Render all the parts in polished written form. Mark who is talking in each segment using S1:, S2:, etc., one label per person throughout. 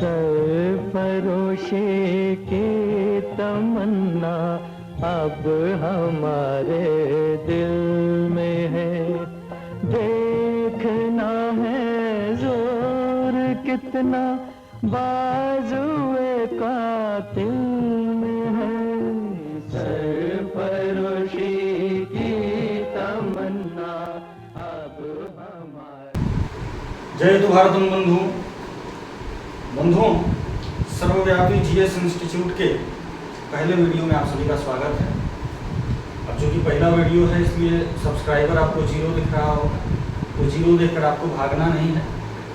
S1: सरफरोशी की तमन्ना अब हमारे दिल में है। देखना है जोर कितना बाजुए कातिल में है। सरफरोशी की तमन्ना अब हमारे।
S2: जय तो भारतम बंधुओं, सर्वव्यापी जीएस इंस्टीट्यूट के पहले वीडियो में आप सभी का स्वागत है। अब जो कि पहला वीडियो है इसलिए सब्सक्राइबर आपको जीरो दिख रहा होगा, तो जीरो देखकर आपको भागना नहीं है,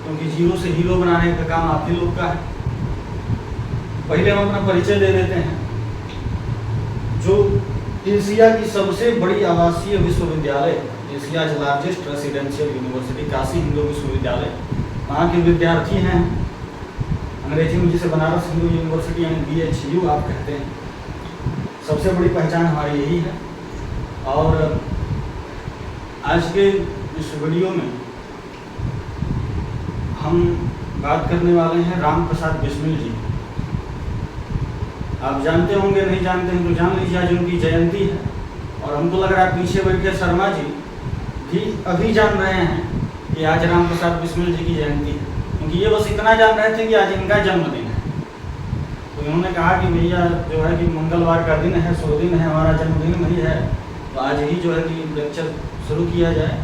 S2: क्योंकि जीरो से हीरो बनाने का काम आप ही लोग का है। पहले हम अपना परिचय दे देते हैं। जो एशिया की सबसे बड़ी आवासीय विश्वविद्यालय, Asia's largest residential university Kashi Hindu विश्वविद्यालय, वहाँ के विद्यार्थी हैं। अंग्रेजी में जिसे बनारस हिंदू यूनिवर्सिटी यानी BHU आप कहते हैं। सबसे बड़ी पहचान हमारी यही है। और आज के इस वीडियो में हम बात करने वाले हैं राम प्रसाद बिस्मिल जी। आप जानते होंगे, नहीं जानते हैं तो जान लीजिए, आज उनकी जयंती है। और हमको लग रहा है पीछे बैठे शर्मा जी भी अभी जान रहे हैं कि आज राम प्रसाद बिस्मिल जी की जयंती है, क्योंकि ये बस इतना जान रहे थे कि आज इनका जन्मदिन है। तो इन्होंने कहा कि भैया जो है कि मंगलवार का दिन है, शुभ दिन है, हमारा जन्मदिन नहीं है, तो आज ही जो है कि लेक्चर शुरू किया जाए,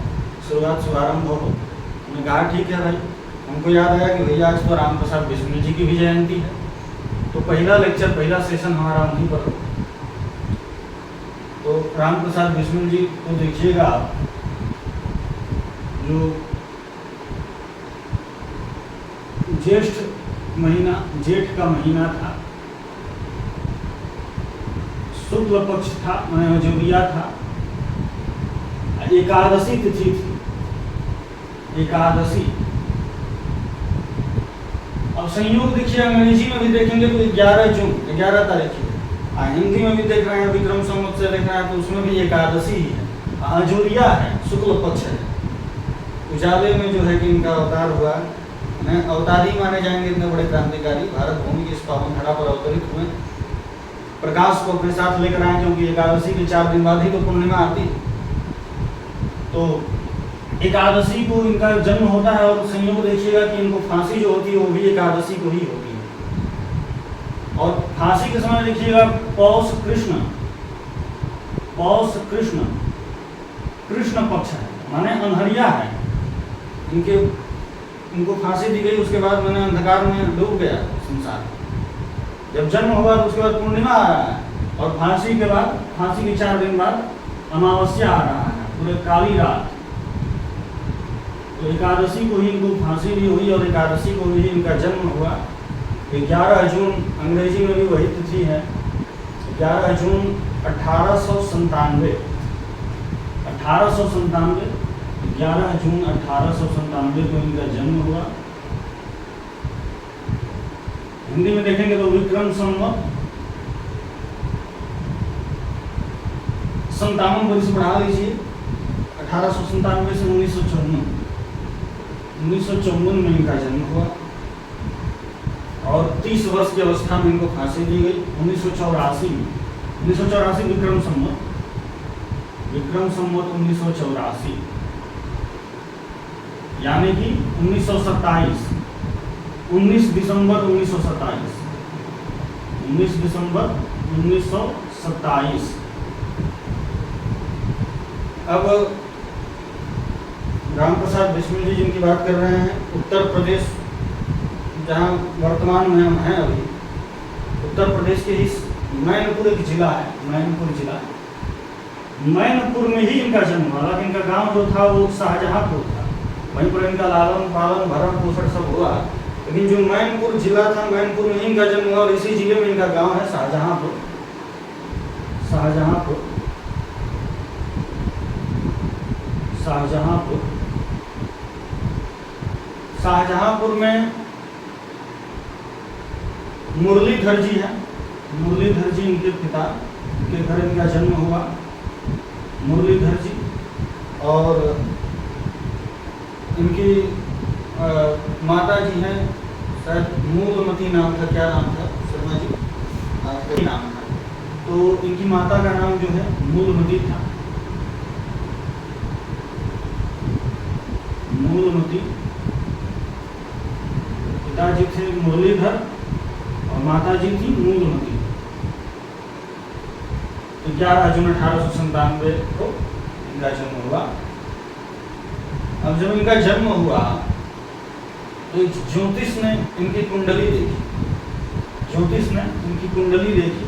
S2: शुभारंभ हो। उन्होंने कहा ठीक है भाई। हमको याद आया कि भैया आज तो राम प्रसाद बिस्मिल जी की भी जयंती है, तो पहला लेक्चर, पहला सेशन हमारा वहीं पर। तो राम प्रसाद बिस्मिल जी को देखिएगा आप, जो जेठ का महीना था, शुक्ल पक्ष था, जोरिया था, एकादशी तिथि थी, एकादशी। अब संयोग देखिए, अंग्रेजी में भी देखेंगे तो 11 जून, 11 तारीख है। हिंदी में भी देख रहे हैं विक्रम संवत से देख रहे हैं तो उसमें भी एकादशी ही है, अजोरिया है, शुक्ल पक्ष है। उजाले में जो है कि इनका अवतार हुआ, अवतारी माने जाएंगे इतने बड़े क्रांतिकारी, भारत भूमि की इस पावन धरा पर अवतरित हुए, प्रकाश को अपने साथ लेकर आए, क्योंकि एकादशी के 4 दिन बाद ही तो पूर्णिमा आती। तो एकादशी को इनका जन्म होता है। और संयोग देखिएगा कि इनको फांसी जो होती है वो भी एकादशी को ही होती है। और फांसी के समय देखिएगा पौष कृष्ण कृष्ण पक्ष है, माने अंधरिया है। इनको फांसी दी गई, उसके बाद मैंने अंधकार में डूब गया संसार। जब जन्म हुआ तो उसके बाद पूर्णिमा आ रहा है, और फांसी के बाद, फांसी के 4 दिन बाद अमावस्या आ रहा है, पूरे काली रात। तो एकादशी को ही इनको फांसी भी हुई और एकादशी को ही इनका जन्म हुआ। 11 जून, अंग्रेजी में भी वही तिथि है, 11 जून 1897, 11 जून 1897 को इनका जन्म हुआ। हिंदी में देखेंगे तो विक्रम संवत 57 वर्ष बढ़ा लीजिए, 1897 से 1954 में इनका जन्म हुआ। और 30 वर्ष की अवस्था में इनको फांसी दी गई 1984 में। 1984 विक्रम संवत 1984, यानी कि 1927, 19 दिसंबर 1927, 19 दिसंबर 1927। अब राम प्रसाद बिस्मिल जी जिनकी बात कर रहे हैं, उत्तर प्रदेश, जहाँ वर्तमान में हम हैं अभी, उत्तर प्रदेश के ही मैनपुर एक जिला है, मैनपुर जिला, मैनपुर में ही इनका जन्म हुआ। हालांकि इनका गांव जो था वो शाहजहांपुर था, वहीं पर इनका लालन पालन भरण पोषण सब हुआ। लेकिन जो मैनपुर जिला था, मैनपुर में ही इनका जन्म हुआ, और इसी जिले में इनका गांव है शाहजहांपुर। शाहजहांपुर में मुरलीधर जी हैं, मुरलीधर जी इनके पिता के घर इनका जन्म हुआ, मुरलीधर जी। और इनकी माता जी हैं शायद मूलमती नाम था, क्या नाम था शर्मा जी, आपका नाम था। तो इनकी माता का नाम जो है मूलमती था, मूलमती। पिताजी थे मुरलीधर और माता जी थी मूलमती। तो 11 जून 1897 को इनका जन्म हुआ। अब जब इनका जन्म हुआ तो एक ज्योतिष ने इनकी कुंडली देखी, ज्योतिष ने इनकी कुंडली देखी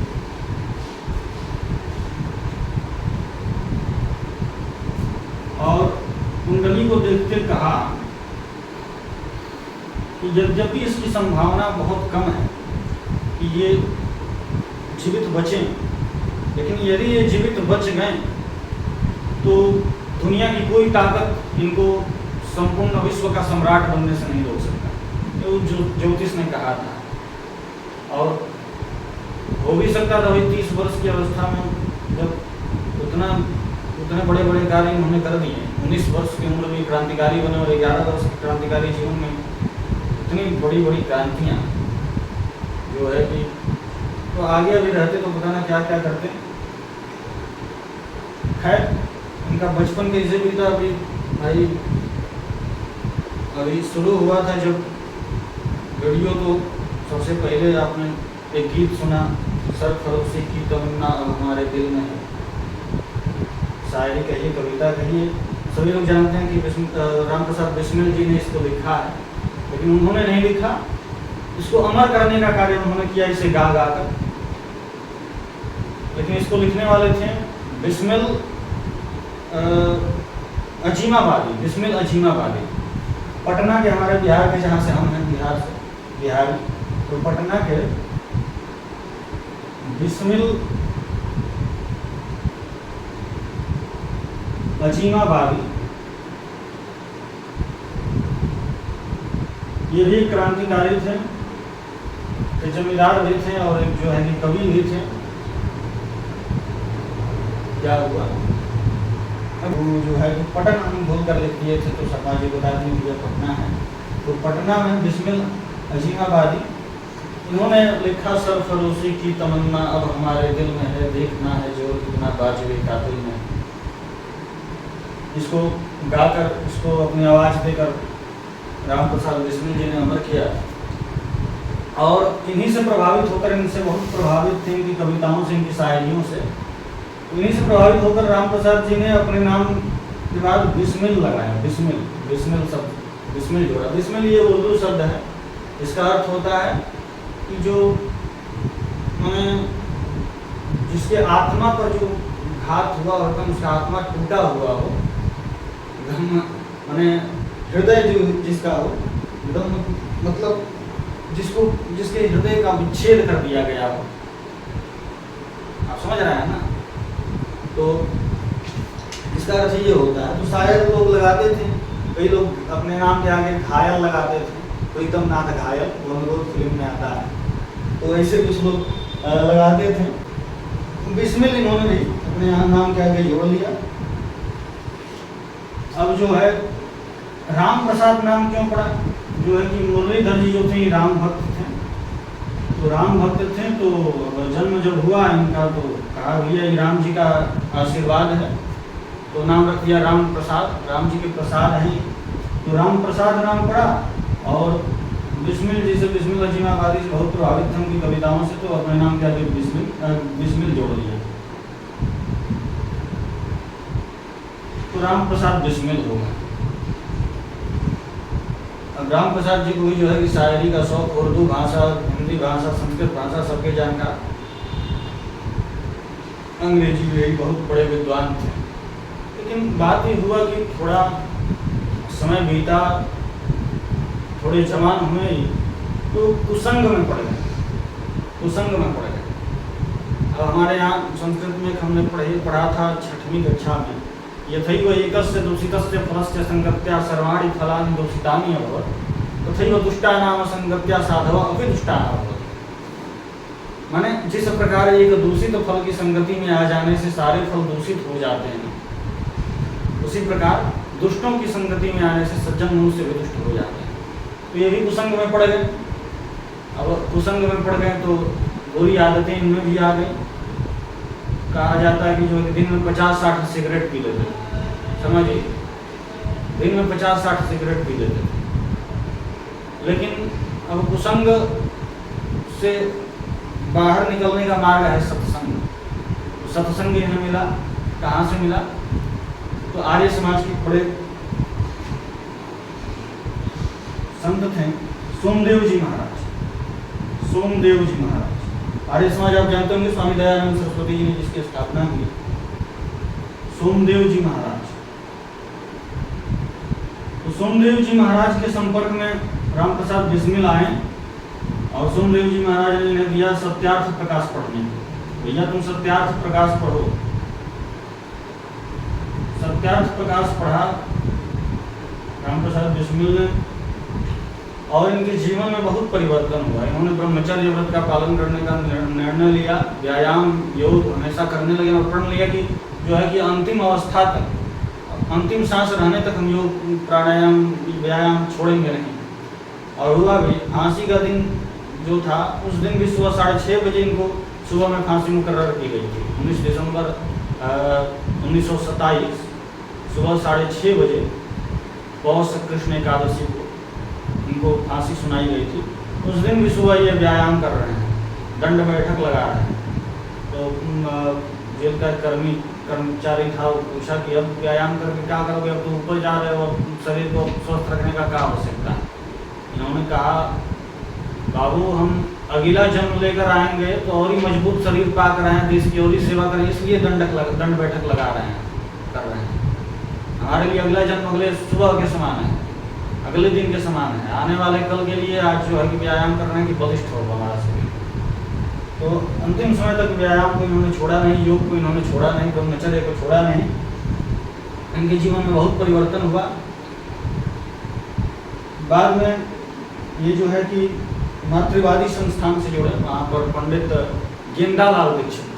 S2: और कुंडली को देखते कहा कि यद्यपि इसकी संभावना बहुत कम है कि ये जीवित बचें, लेकिन यदि ये जीवित बच गए तो दुनिया की कोई ताकत इनको संपूर्ण विश्व का सम्राट बनने से नहीं रोक सकता। ये जो ज्योतिष ने कहा था। और हो भी सकता था भाई 30 वर्ष की अवस्था में, जब उतने बड़े बड़े कार्य उन्होंने कर दिए, 19 वर्ष की उम्र में क्रांतिकारी बने और 11 वर्ष के क्रांतिकारी जीवन में इतनी बड़ी बड़ी क्रांतियाँ जो है कि, तो आगे अभी रहते तो पता ना क्या क्या करते। खैर इनका बचपन कैसे बीता अभी भाई, अभी शुरू हुआ था जब वीडियो, तो सबसे पहले आपने एक गीत सुना, सरफरोशी की तमन्ना अब हमारे दिल में है। शायरी कहिए, कविता कहिए, सभी लोग जानते हैं कि राम प्रसाद बिस्मिल जी ने इसको लिखा है, लेकिन उन्होंने नहीं लिखा, इसको अमर करने का कार्य उन्होंने किया, इसे गा गा कर। लेकिन इसको लिखने वाले थे बिस्मिल अजीमाबादी, बिस्मिल अजीमाबादी, पटना के, हमारे बिहार के, जहाँ से हम हैं बिहार से, बिहारी, तो पटना के बिस्मिल अजीमाबादी, ये भी क्रांतिकारी थे, जमींदार भी थे और एक जो है कि कवि भी थे। क्या हुआ, अब वो जो है पटना हम भूल कर लिख दिए थे, तो शर्मा जी बता दी कि पटना है। तो पटना में बिस्मिल अजीमाबादी, इन्होंने लिखा सरफरोशी की तमन्ना अब हमारे दिल में है, देखना है जो कितना बाजवे का दिल में। इसको गाकर, इसको अपनी आवाज़ देकर राम प्रसाद बिस्मिल जी ने अमर किया और इन्हीं से प्रभावित होकर, इनसे बहुत प्रभावित थे, इनकी कविताओं से, इनकी शायरियों से। इन्हीं से प्रभावित होकर राम प्रसाद जी ने अपने नाम के बाद बिस्मिल लगाया, बिस्मिल, बिस्मिल शब्द, बिस्मिल जोड़ा। बिस्मिल ये उर्दू शब्द है, इसका अर्थ होता है कि जो जिसके आत्मा पर जो घात हुआ हो, एकदम उसका आत्मा टूटा हुआ हो, एकदम माने हृदय जो जिसका हो, एकदम मतलब जिसके हृदय का विच्छेद कर दिया गया हो। आप समझ रहे हैं ना? तो इसका अर्थ ये होता है। तो शायद लोग लगाते थे, कई लोग अपने नाम के आगे घायल लगाते थे, तो एकदम नाथ घायल, वो अनुरोध फिल्म में आता है, तो ऐसे कुछ लोग लगाते थे। बिस्मिल इन्होंने भी अपने नाम के आगे जोड़ लिया। अब जो है राम प्रसाद नाम क्यों पड़ा, जो है कि मुरलीधर जी जो थे राम भक्त थे, तो राम भक्त थे, तो जन्म जब हुआ इनका तो कहा भैया ये राम जी का आशीर्वाद है, तो नाम रख दिया राम प्रसाद, राम जी के प्रसाद हैं, तो राम प्रसाद नाम पड़ा। और बिस्मिल जी से, बिस्मिल अजीमाबादी से बहुत प्रभावित थे उनकी कविताओं से, तो अपने नाम के आगे बिस्मिल जोड़ लिया, तो राम प्रसाद बिस्मिल होगा। अब राम प्रसाद जी को भी जो है कि शायरी का शौक, उर्दू भाषा, हिंदी भाषा, संस्कृत भाषा सबके जानकार, अंग्रेजी में बहुत बड़े विद्वान थे। लेकिन बात ये हुआ कि थोड़ा समय बीता, थोड़े जवान हुए तो कुसंग में पड़ गए, कुसंग में पड़ गए। अब हमारे यहाँ संस्कृत में हमने पढ़ा था 6वीं कक्षा में, यथैव एकस्य दूषितस्य फलस्य संगत्या सर्वाणि फलानि दूषितानि अभवत्, तथैव दुष्टानाम संगत्या साधव अपि दुष्टाः अभवत्। माने जिस प्रकार एक दूषित फल की संगति में आ जाने से सारे फल दूषित हो जाते हैं, उसी प्रकार दुष्टों की संगति में आने से सज्जन मनुष्य भी दुष्ट हो जाते हैं। तो ये भी कुसंग में पड़ गए। कुसंग में पड़ गए तो बुरी आदतें इनमें भी आ गई। कहा जाता है कि जो दिन में 50-60 सिगरेट पी लेते थे, समझिए, दिन में 50-60 सिगरेट पी लेते थे। लेकिन अब कुसंग से बाहर निकलने का मार्ग है सत्संग। तो सत्संग इन्हें मिला, कहाँ से मिला? तो आर्य समाज के बड़े संत थे सोमदेव जी महाराज। सोमदेव जी महाराज आर्य समाज आप जानते होंगे, स्वामी दयानंद सरस्वती जी ने जिसकी स्थापना की। सोमदेव जी महाराज, तो सोमदेव जी महाराज के संपर्क में रामप्रसाद बिस्मिल आए और सोमदेव जी महाराज ने इन्हें दिया सत्यार्थ प्रकाश पढ़ने। भैया तुम सत्यार्थ प्रकाश पढ़ो। सत्यार्थ प्रकाश पढ़ा रामप्रसाद बिस्मिल ने और इनके जीवन में बहुत परिवर्तन हुआ। इन्होंने ब्रह्मचर्य व्रत का पालन करने का निर्णय लिया, व्यायाम योग हमेशा करने लगे और प्रण लिया कि जो है कि अंतिम अवस्था तक, अंतिम सांस रहने तक हम योग प्राणायाम व्यायाम छोड़ेंगे नहीं। और हुआ भी। फांसी का दिन जो था उस दिन भी सुबह 6:30 बजे इनको सुबह में फांसी मुकर्रर की गई थी। 19 दिसंबर 1927 सुबह 6:30 बजे पौष कृष्ण एकादशी को इनको फांसी सुनाई गई थी। उस दिन भी सुबह ये व्यायाम कर रहे हैं, दंड बैठक लगा रहे हैं। तो जेल का कर्मचारी था, वो पूछा कि अब व्यायाम करके क्या करोगे, अब तो ऊपर जा रहे हो, शरीर को स्वस्थ रखने का क्या आवश्यकता है? इन्होंने कहा बाबू हम अगला जन्म लेकर आएंगे तो और ही मजबूत शरीर पा कर आए, देश की और ही सेवा करें, इसलिए दंड बैठक लगा रहे हैं, कर रहे हैं। हमारे लिए अगला जन्म अगले सुबह के समान है, अगले दिन के समान है। आने वाले कल के लिए आज जो है कि व्यायाम कर रहे हैं कि बलिष्ठ हो हमारा शरीर। तो अंतिम समय तक व्यायाम को इन्होंने छोड़ा नहीं, योग को इन्होंने छोड़ा नहीं, ब्रह्मचर्य को छोड़ा नहीं। इनके जीवन में बहुत परिवर्तन हुआ। बाद में ये जो है कि मातृवादी संस्थान से जुड़े, वहाँ पर पंडित गेंदालाल दीक्षित,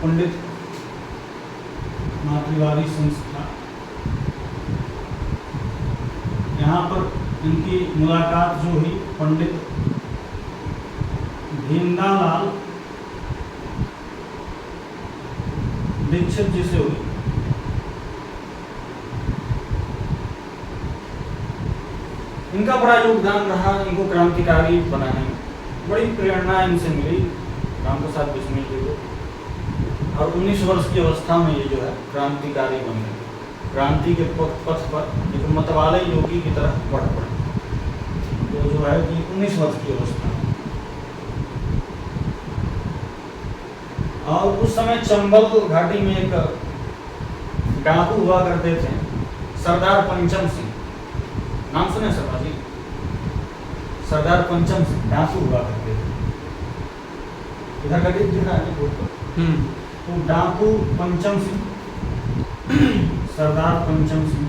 S2: पंडित मातृवादी संस्था, यहाँ पर इनकी मुलाकात जो हुई पंडित गेंदालाल दीक्षित जी से हुई। इनका बड़ा योगदान रहा, इनको क्रांतिकारी बनाने में बड़ी प्रेरणा इनसे मिली रामप्रसाद बिस्मिल जी को। और 19 वर्ष की अवस्था में ये जो है क्रांतिकारी बन गए, क्रांति के पथ पर एक मतवाले योगी की तरफ बढ़ पड़े। तो जो है कि 19 वर्ष की अवस्था में, और उस समय चंबल घाटी में एक डाकू हुआ करते थे, सरदार पंचम सिंह, नाम सुने शर्मा जी? सरदार पंचम सिंह डाकू हुआ करते थे। इधर का दिखा है तो डाकू पंचम सिंह, सरदार पंचम सिंह,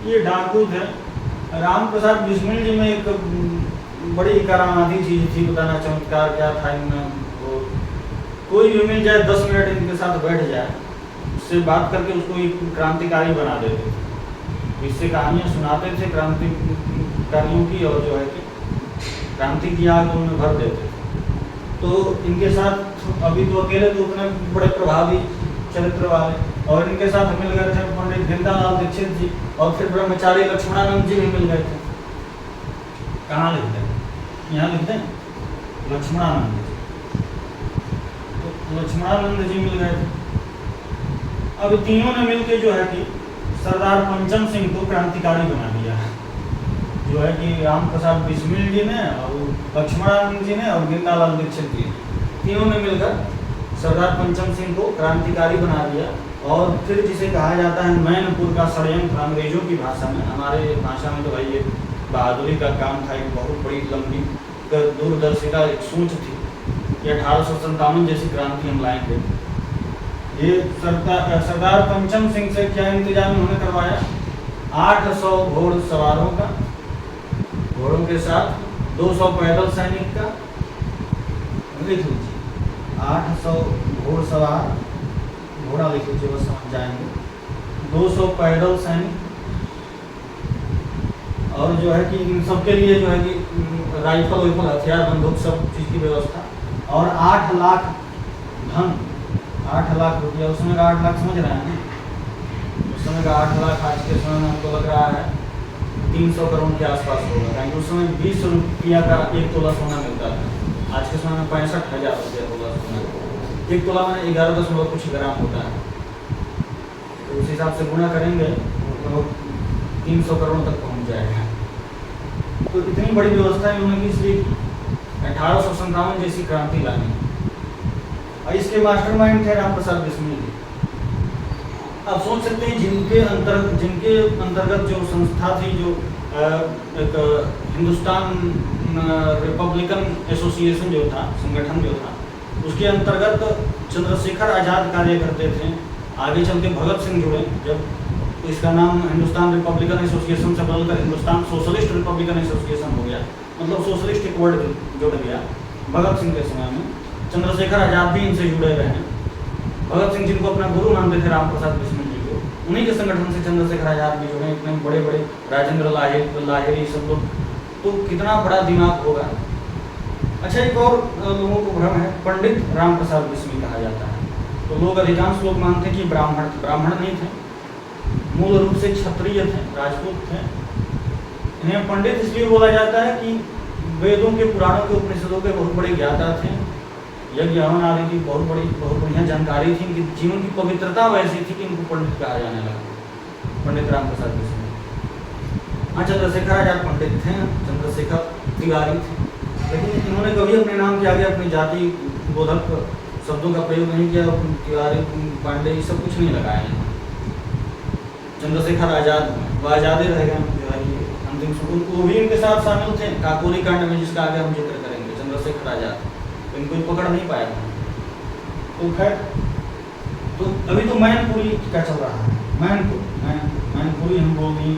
S2: ये डाकू थे। रामप्रसाद बिस्मिल जी में एक बड़ी करामाती चीज थी, बताना चमत्कार क्या था इनमें। वो कोई भी मिल जाए 10 मिनट इनके साथ बैठ जाए, उससे बात करके उसको एक क्रांतिकारी बना देते थे। इससे कहानियाँ सुनाते थे क्रांतिकारियों की, और जो है कि क्रांति की आग उनमें भर देते थे। तो इनके साथ अभी तो अकेले तो उतने बड़े प्रभावी चरित्र वाले, और इनके साथ मिल गए थे पंडित गेंदालाल दीक्षित जी, और फिर ब्रह्मचारी लक्ष्मणानंद जी भी मिल गए थे। कहाँ लिखते हैं? यहाँ लिखते हैं लक्ष्मणानंद जी। तो लक्ष्मणानंद जी मिल गए थे। अब तीनों ने मिलकर जो है कि सरदार पंचम सिंह को क्रांतिकारी बना दिया है। जो है कि रामप्रसाद बिस्मिल जी ने और लक्ष्मणानंद जी ने और गेंदालाल दीक्षित जी, तीनों ने मिलकर सरदार पंचम सिंह को क्रांतिकारी बना दिया। और फिर जिसे कहा जाता है मैनपुर का षड्यंत्र अंग्रेजों की भाषा में, हमारे भाषा में तो भाई ये बहादुरी का काम था, एक बहुत बड़ी लंबी दूरदर्शिता एक सोच थी कि 1857 जैसी क्रांति हम लाएंगे। ये सरदार पंचम सिंह से क्या इंतजाम उन्होंने करवाया? 800 घोड़ सवारों का, घोड़ों के साथ 200 पैदल सैनिक का, लिख लीजिए 800 घोड़सवार, घोड़ा लिख लीजिए बस समझ जाएंगे, 200 पैदल सैनिक और जो है कि इन सबके लिए जो है कि राइफल वाइफल हथियार बंदूक सब चीज़ की व्यवस्था, और 8 लाख धन, 8 लाख रुपया, उस समय का 8 लाख समझ रहे हैं ना, उस समय का 8 लाख आज के समय में हमको लग रहा है 300 करोड़ के आसपास होगा, क्योंकि उस समय 20 रुपया का 1 तोला सोना मिलता था। आज के समय में 65,000 रुपया तोला सोना, 1 तोला में 11 कुछ ग्राम होता है, तो उस हिसाब से गुणा करेंगे तो 300 करोड़ तक पहुंच जाएगा। तो इतनी बड़ी व्यवस्था इन्होंने की, इसलिए 1857 जैसी क्रांति लानी, और इसके मास्टरमाइंड थे राम प्रसाद बिस्मिल जी। आप सोच सकते हैं जिनके अंतर्गत जो संस्था थी, जो एक हिंदुस्तान रिपब्लिकन एसोसिएशन जो था, संगठन जो था, उसके अंतर्गत चंद्रशेखर आज़ाद कार्य करते थे। आगे चल के भगत सिंह जुड़े, जब तो इसका नाम हिंदुस्तान रिपब्लिकन एसोसिएशन से बदलकर हिंदुस्तान सोशलिस्ट रिपब्लिकन एसोसिएशन हो गया, मतलब सोशलिस्ट एक वर्ड जुड़ गया। भगत सिंह के समय में चंद्रशेखर आज़ाद भी इनसे जुड़े रहे हैं। भगत सिंह जिनको अपना गुरु मानते थे राम प्रसाद बिस्मिल जी को, उन्हीं के संगठन से चंद्रशेखर आज़ाद भी जुड़े, इतने बड़े बड़े राजेंद्र लाहिरी सब लोग, तो कितना बड़ा दिमाग होगा। अच्छा, एक और लोगों को भ्रम है, पंडित राम प्रसाद बिस्मिल कहा जाता है, तो लोग अधिकांश लोग मानते हैं कि ब्राह्मण नहीं थे, मूल रूप से क्षत्रिय थे, राजपूत थे। इन्हें पंडित इसलिए बोला जाता है कि वेदों के, पुराणों के, उपनिषदों के बहुत बड़े ज्ञाता थे, यज्ञ हवन आदि की बहुत बढ़िया जानकारी थी, इनकी जीवन की पवित्रता वैसी थी कि इनको पंडित कहा जाने लगा, पंडित राम प्रसाद बिस्मिल। हाँ, चंद्रशेखर आजाद पंडित थे, चंद्रशेखर तिवारी थे, लेकिन इन्होंने कभी अपने नाम के आगे अपनी जाति बोधक शब्दों का प्रयोग नहीं किया, तिवारी, पांडे, ये सब कुछ नहीं लगाया। चंद्रशेखर आज़ाद, वो आज़ादी रह गए जो है कि अंतिम सुकून, वो भी इनके साथ शामिल थे काकोरी कांड में, जिसका आगे हम जिक्र करेंगे। चंद्रशेखर आज़ाद तो इनको पकड़ नहीं पाया था। तो खैर, तो अभी तो मैनपुरी क्या चल रहा है, मैनपुरी हम बोल दी,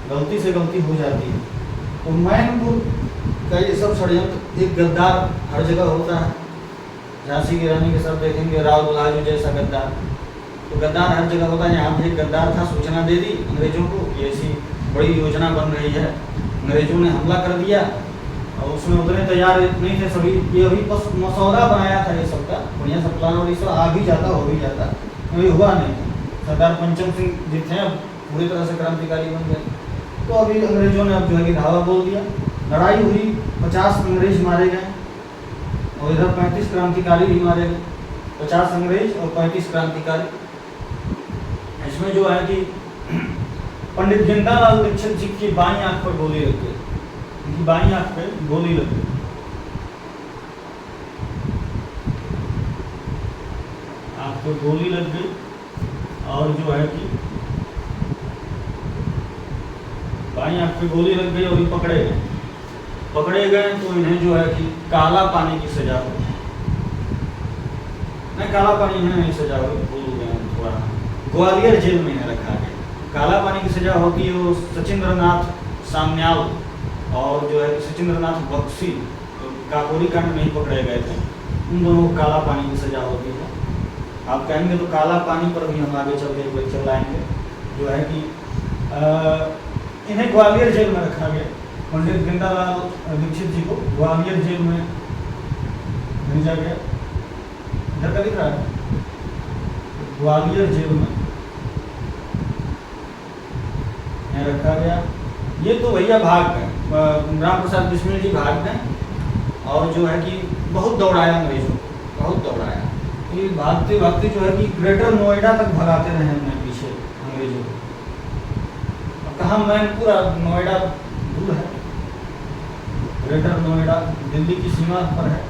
S2: गलती से गलती हो जाती है। तो मैनपुर का ये सब षड्यंत्र, एक गद्दार हर जगह होता है, झांसी की रानी के सब देखेंगे, राव दुल्हाजू जैसा गद्दार, तो गद्दार हर जगह होता है। यहाँ भी एक गद्दार था, सूचना दे दी अंग्रेजों को कि ऐसी बड़ी योजना बन रही है, अंग्रेजों ने हमला कर दिया, और उसमें उतने तैयार नहीं थे सभी, ये अभी बस मसौदा बनाया था ये सबका, बढ़िया सा प्लान, और ये सब आ भी जाता, हो भी जाता, अभी हुआ नहीं। सरदार पंचम सिंह जी थे, अब पूरी तरह से क्रांतिकारी बन गए, तो अभी अंग्रेजों ने अब जो है कि धावा बोल दिया, लड़ाई हुई, 50 अंग्रेज मारे गए, और इधर 35 क्रांतिकारी भी मारे गए, 50 अंग्रेज और 35 क्रांतिकारी। इसमें जो है कि पंडित गेंदालाल दीक्षित जी की बाईं आंख पर गोली लग गई, उनकी बाईं आंख पे गोली लग गई, आंख पे गोली लग गई, और जो है कि बाईं आंख पे गोली लग गई, और ये पकड़े गए, तो इन्हें जो है कि काला पानी की सजा हुई, नहीं काला पानी नहीं सजा हुई, भूल गए थोड़ा, ग्वालियर जेल में रखा गया। काला पानी की सजा होती है वो सचिंद्रनाथ सान्याल और जो है सचिंद्रनाथ बख्शी, तो काकोरी कांड में ही पकड़े गए थे, उन दोनों को काला पानी की सजा होती है। आप कहेंगे तो काला पानी पर भी हम आगे चल के लेक्चर लाएंगे, जो है कि इन्हें ग्वालियर जेल में रखा गया। पंडित गेंदालाल दीक्षित जी को ग्वालियर जेल में भेजा गया, इधर का दिख रहा है, ग्वालियर जेल में रखा गया। ये तो भैया भाग गए, राम प्रसाद बिस्मिल जी भाग गए, और जो है कि बहुत दौड़ाया अंग्रेजों को, बहुत दौड़ाया, ये भागते भागते जो है कि ग्रेटर नोएडा तक भगाते रहे अपने पीछे अंग्रेजों को। कहाँ मैनपुर, नोएडा दूर है, ग्रेटर नोएडा दिल्ली की सीमा पर है,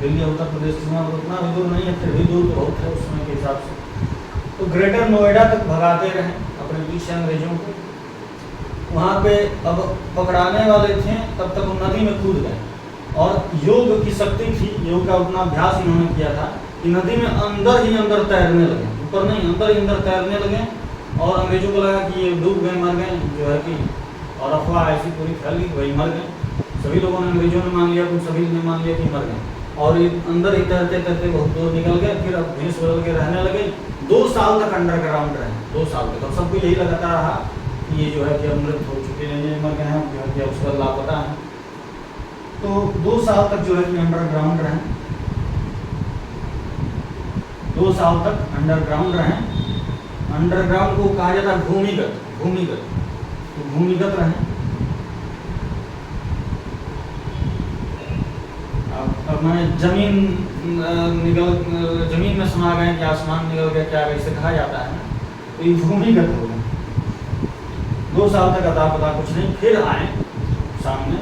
S2: दिल्ली उत्तर प्रदेश की सीमा पर उतना भी दूर नहीं है, फिर भी दूर तो बहुत है उस समय के हिसाब से। तो ग्रेटर नोएडा तक भगाते रहे अपने पीछे अंग्रेजों को। वहाँ पे अब पकड़ाने वाले थे, तब तक वो नदी में कूद गए, और योग की शक्ति थी, योग का उतना अभ्यास इन्होंने किया था कि नदी में अंदर ही अंदर तैरने लगे, ऊपर नहीं अंदर ही अंदर तैरने लगे, और अंग्रेजों को लगा कि ये डूब गए, मर गए, जो है कि, और अफवाह ऐसी पूरी फैल गई वही मर गए। सभी लोगों ने, अंग्रेजों ने मान लिया, कुछ सभी ने मान लिया कि मर गए, और ये अंदर ही तैरते तैरते बहुत दूर निकल गए। फिर अब भेष बदल के रहने लगे, 2 साल तक अंडरग्राउंड रहे, 2 साल तक। अब सबको यही लगाता रहा ये जो है कि अमृत हो चुके हैं, ये मर गए हैं, जो है कि अब उसका लापता है। तो 2 साल तक जो है कि अंडरग्राउंड रहें, 2 साल तक अंडरग्राउंड रहें। अंडरग्राउंड को कहा जाता है भूमिगत, तो भूमिगत रहें। अब मैंने जमीन में समा गए कि आसमान निकल गया, क्या ऐसे कहा जाता है, तो ये भूमिगत हो गए। 2 साल तक अता पता कुछ नहीं, फिर आए सामने।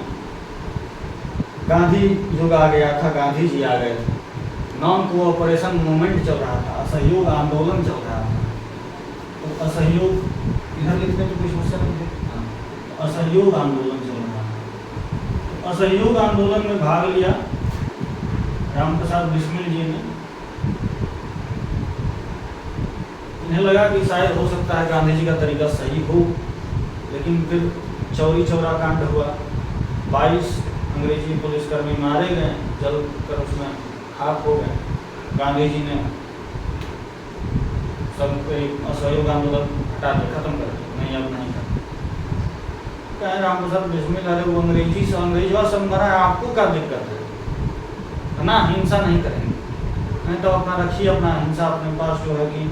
S2: गांधी युग आ गया था, गांधी जी आ गए थे, नॉन कोऑपरेशन मूवमेंट चल रहा था, असहयोग आंदोलन चल रहा था। तो असहयोग इधर लिखते तो कोई समस्या नहीं है, असहयोग आंदोलन चल रहा था। तो असहयोग आंदोलन में भाग लिया रामप्रसाद बिस्मिल जी ने। इन्हें लगा कि शायद हो सकता है गांधी जी का तरीका सही हो, लेकिन फिर चौरी चौरा कांड हुआ, 22 अंग्रेजी पुलिसकर्मी मारे गए, जल कर उसमें खाक हो गए। गांधी जी ने सब असहयोग आंदोलन हटा दिया, खत्म कर दिया, नहीं अब नहीं करना। कहे रामप्रसाद बिस्मिल, अरे वो अंग्रेजी से अंग्रेजवा सब मरा है, आपको क्या दिक्कत है ना, हिंसा नहीं करेंगे, नहीं तो अपना रखिए अपना हिंसा अपने पास, जो है कि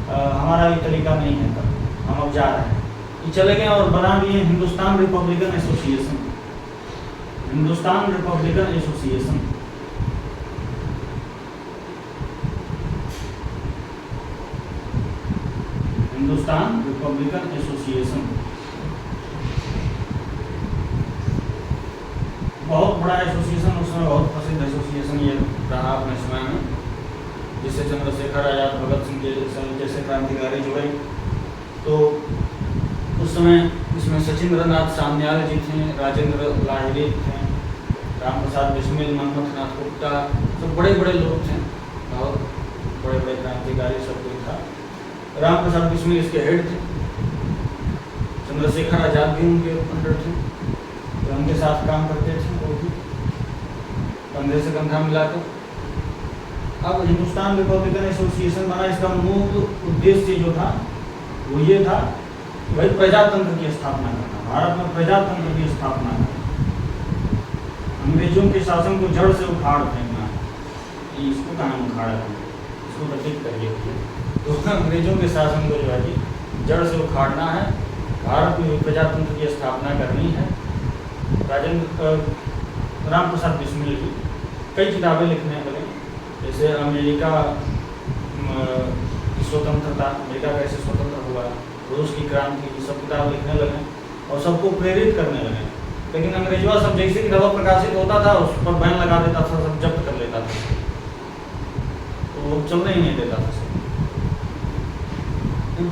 S2: हमारा ये तरीका नहीं है, तब हम अब जा रहे हैं। ये चले गए और बना दिए Hindustan Republican association, Hindustan Republican association. Hindustan Republican association बहुत बड़ा एसोसिएशन, उस समय बहुत प्रसिद्ध एसोसिएशन ये रहा अपने समय में, जिससे चंद्रशेखर आजाद, भगत सिंह जैसे क्रांतिकारी जुड़े। तो उस समय इसमें सचिंद्र नाथ सान्याल जी थे, राजेंद्र लाहिड़ी थे, रामप्रसाद बिस्मिल, मनमथ नाथ गुप्ता, सब बड़े बड़े लोग थे, बहुत बड़े बड़े क्रांतिकारी, सब कोई था। रामप्रसाद बिस्मिल इसके हेड थे, चंद्रशेखर आजाद भी उनके अंडर थे, तो उनके साथ काम करते थे, वो भी कंधे से कंधा मिलाकर। अब हिंदुस्तान रिपब्लिकन एसोसिएशन बना, इसका मूल उद्देश्य जो था वो ये था कि भाई प्रजातंत्र की स्थापना करना, भारत में प्रजातंत्र की स्थापना करना, अंग्रेजों के शासन को जड़ से उखाड़ फेंकना। इसको कहाँ उखाड़ा है, इसको प्रतीक करिए। तो अंग्रेजों के शासन को जो है कि जड़ से उखाड़ना है, भारत में प्रजातंत्र की स्थापना करनी है। रामप्रसाद बिस्मिल जी कई किताबें लिखने लगे, जैसे अमेरिका की स्वतंत्रता, अमेरिका कैसे स्वतंत्र हुआ, रूस की क्रांति, ये सब किताब लिखने लगे और सबको प्रेरित करने लगे। लेकिन अंग्रेजवा सब जैसे किताबा प्रकाशित होता था उस पर बैन लगा देता था, सब जब्त कर लेता था, तो वो चलने ही नहीं देता था सब।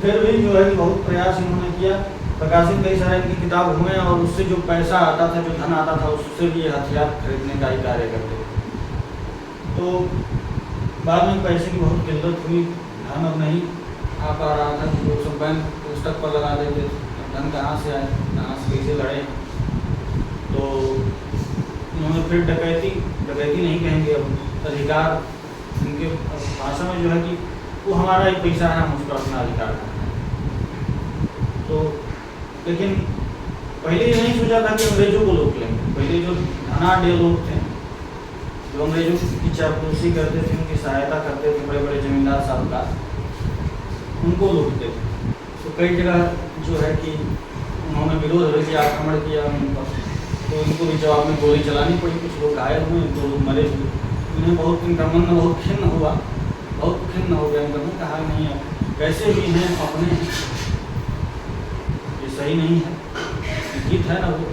S2: फिर भी जो है कि बहुत प्रयास इन्होंने किया, प्रकाशित कई सारे इनकी किताब हुए और उससे जो पैसा आता था, जो धन आता था, उससे भी ये हथियार खरीदने का ही कार्य करते थे। तो बाद में पैसे की बहुत किल्लत हुई, धन अब नहीं आ पा रहा था, लोग सब बैंक पुस्तक पर लगा देते थे, धन कहाँ से आए, कहाँ से कैसे लड़े। तो इन्होंने फिर डकैती नहीं कहेंगे, अब अधिकार इनके भाषा में जो है कि वो हमारा ही पैसा है, हम उस पर अपना अधिकार करते हैं। तो लेकिन पहले ये नहीं सोचा था कि अंग्रेजों को लूट लेंगे। पहले जो धनाढ़ लोग थे, जो अंग्रेजों की चापलूसी करते थे, उनकी सहायता करते थे, बड़े बड़े जमींदार साहूकार, उनको लूटते थे। तो कई जगह जो है कि उन्होंने विरोध किया, आक्रमण किया उन पर, तो इनको भी जवाब में गोली चलानी पड़ी, कुछ लोग घायल हुए, 2 लोग मरे हुए। उन्हें बहुत, इनका मन बहुत खिन्न हुआ, बहुत खिन्न हो गया। उन्होंने कहा नहीं है, कैसे भी हैं अपने, ये सही नहीं है, गीत है ना वो,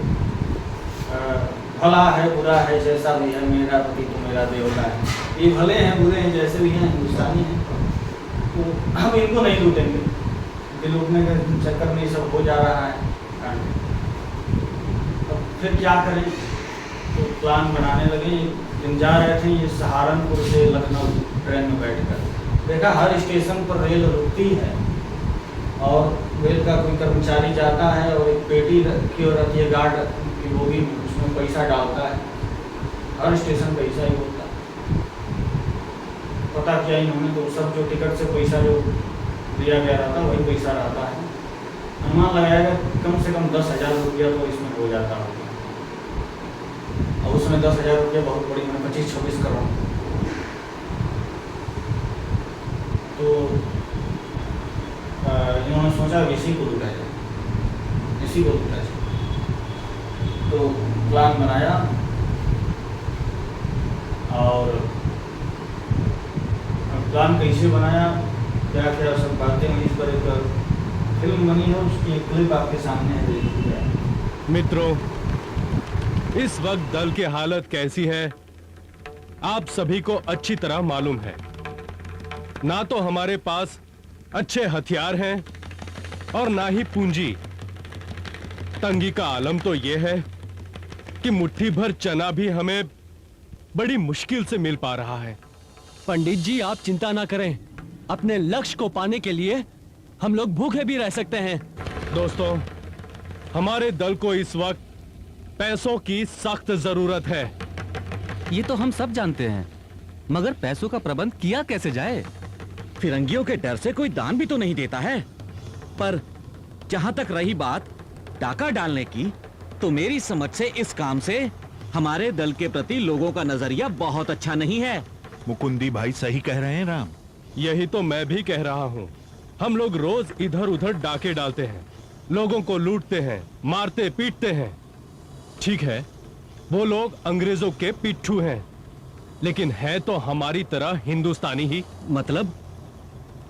S2: भला है बुरा है जैसा भी है, मेरा पति तो मेरा देवता है। ये भले हैं बुरे हैं जैसे भी हैं, हिंदुस्तानी हैं, तो हम इनको नहीं लूटेंगे। लूटने के चक्कर में ये सब हो जा रहा है कांड। अब फिर क्या करें, तो प्लान बनाने लगे। दिन जा रहे थे ये सहारनपुर से लखनऊ ट्रेन में बैठकर, देखा हर स्टेशन पर रेल रुकती है और रेल का कोई कर्मचारी जाता है और एक पेटी रखी और रखी है गार्ड की बोगी में, उसमें पैसा डालता है। हर स्टेशन पैसा ही होता है। पता किया इन्होंने, तो सब जो टिकट से पैसा जो दिया गया रहता वही पैसा रहता है। अनुमान लगाएगा कम से कम 10,000 रुपया तो इसमें हो जाता होगा। और उसमें 10,000 रुपया बहुत बड़ी, मैंने 25-26 करोड़। तो इन्होंने सोचा इसी को लूटा जाए, इसी को लूटा जाए। तो प्लान बनाया और प्लान कैसे बनाया, क्या क्या सब बातें हुई, इस पर एक फिल्म बनी है, उसकी एक क्लिप आपके सामने है।
S3: मित्रों, इस वक्त दल की हालत कैसी है आप सभी को अच्छी तरह मालूम है। ना तो हमारे पास अच्छे हथियार हैं और ना ही पूंजी। तंगी का आलम तो यह है कि मुट्ठी भर चना भी हमें बड़ी मुश्किल से मिल पा रहा है।
S4: पंडित जी, आप चिंता ना करें, अपने लक्ष्य को पाने के लिए हम लोग भूखे भी रह सकते हैं।
S3: दोस्तों, हमारे दल को इस वक्त पैसों की सख्त जरूरत है।
S5: ये तो हम सब जानते हैं, मगर पैसों का प्रबंध किया कैसे जाए? फिरंगियों के डर से कोई दान भी तो नहीं देता है। पर जहां तक रही बात डाका डालने की, तो मेरी समझ से इस काम से हमारे दल के प्रति लोगों का नजरिया बहुत अच्छा नहीं है।
S6: मुकुंदी भाई सही कह रहे हैं राम।
S3: यही तो मैं भी कह रहा हूं। हम लोग रोज इधर उधर डाके डालते हैं, लोगों को लूटते हैं, मारते पीटते हैं। ठीक है, वो लोग अंग्रेजों के पिट्ठू हैं, लेकिन है तो हमारी तरह हिंदुस्तानी ही।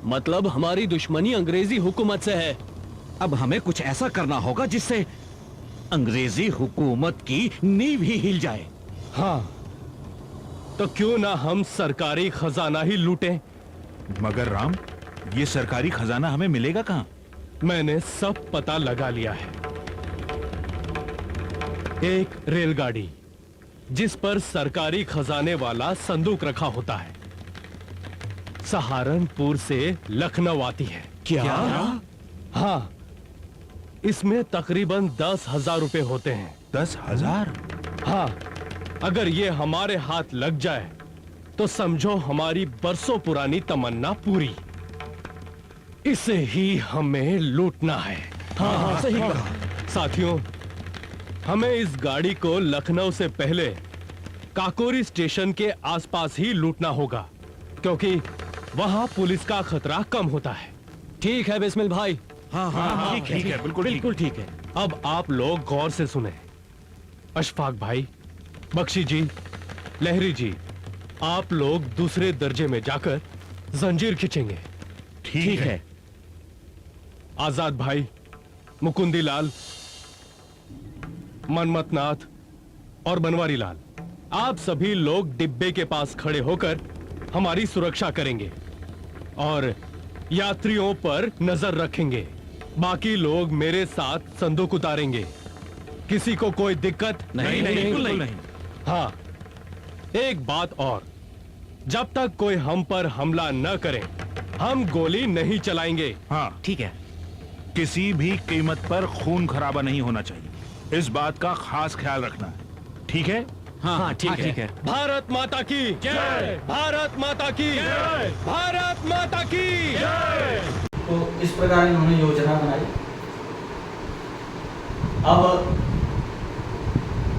S4: मतलब हमारी दुश्मनी अंग्रेजी हुकूमत से है।
S5: अब हमें कुछ ऐसा करना होगा जिससे अंग्रेजी हुकूमत की नींव ही हिल जाए।
S3: हाँ, तो क्यों ना हम सरकारी खजाना ही लूटें?
S6: मगर राम, ये सरकारी खजाना हमें मिलेगा कहाँ?
S3: मैंने सब पता लगा लिया है। एक रेलगाड़ी जिस पर सरकारी खजाने वाला संदूक रखा होता है, सहारनपुर से लखनऊ आती है।
S4: क्या?
S3: हाँ, इसमें तकरीबन 10,000 रुपए होते हैं।
S6: 10,000?
S3: हाँ, अगर ये हमारे हाथ लग जाए तो समझो हमारी बरसों पुरानी तमन्ना पूरी। इसे ही हमें लूटना है।
S4: हाँ, सही कहा।
S3: साथियों, हमें इस गाड़ी को लखनऊ से पहले काकोरी स्टेशन के आसपास ही लूटना होगा, क्योंकि वहां पुलिस का खतरा कम होता है।
S4: ठीक है बिस्मिल भाई।
S6: हाँ, ठीक है, बिल्कुल
S4: ठीक है।
S3: अब आप लोग गौर से सुने। अशफाक भाई, बख्शी जी, लहरी जी, आप लोग दूसरे दर्जे में जाकर जंजीर खींचेंगे।
S6: ठीक है।
S3: आजाद भाई, मुकुंदी लाल, मनमत नाथ और बनवारी लाल, आप सभी लोग डिब्बे के पास खड़े होकर हमारी सुरक्षा करेंगे और यात्रियों पर नजर रखेंगे। बाकी लोग मेरे साथ संदूक उतारेंगे। किसी को कोई दिक्कत
S5: नहीं, बिल्कुल नहीं।
S3: हाँ, एक बात और, जब तक कोई हम पर हमला न करे, हम गोली नहीं चलाएंगे।
S6: हाँ,
S5: ठीक है।
S6: किसी भी कीमत पर खून खराबा नहीं होना चाहिए, इस बात का खास ख्याल रखना है। ठीक है?
S5: हाँ, ठीक है।
S3: भारत माता की जय! भारत माता की जय! भारत माता की जय!
S2: तो इस प्रकार इन्होंने योजना बनाई। अब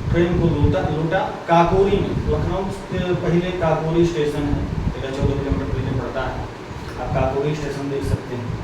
S2: ट्रेन को लूटा काकोरी में। लखनऊ से पहले काकोरी स्टेशन है, 13-14 किलोमीटर पहले पड़ता है। आप काकोरी स्टेशन देख सकते हैं।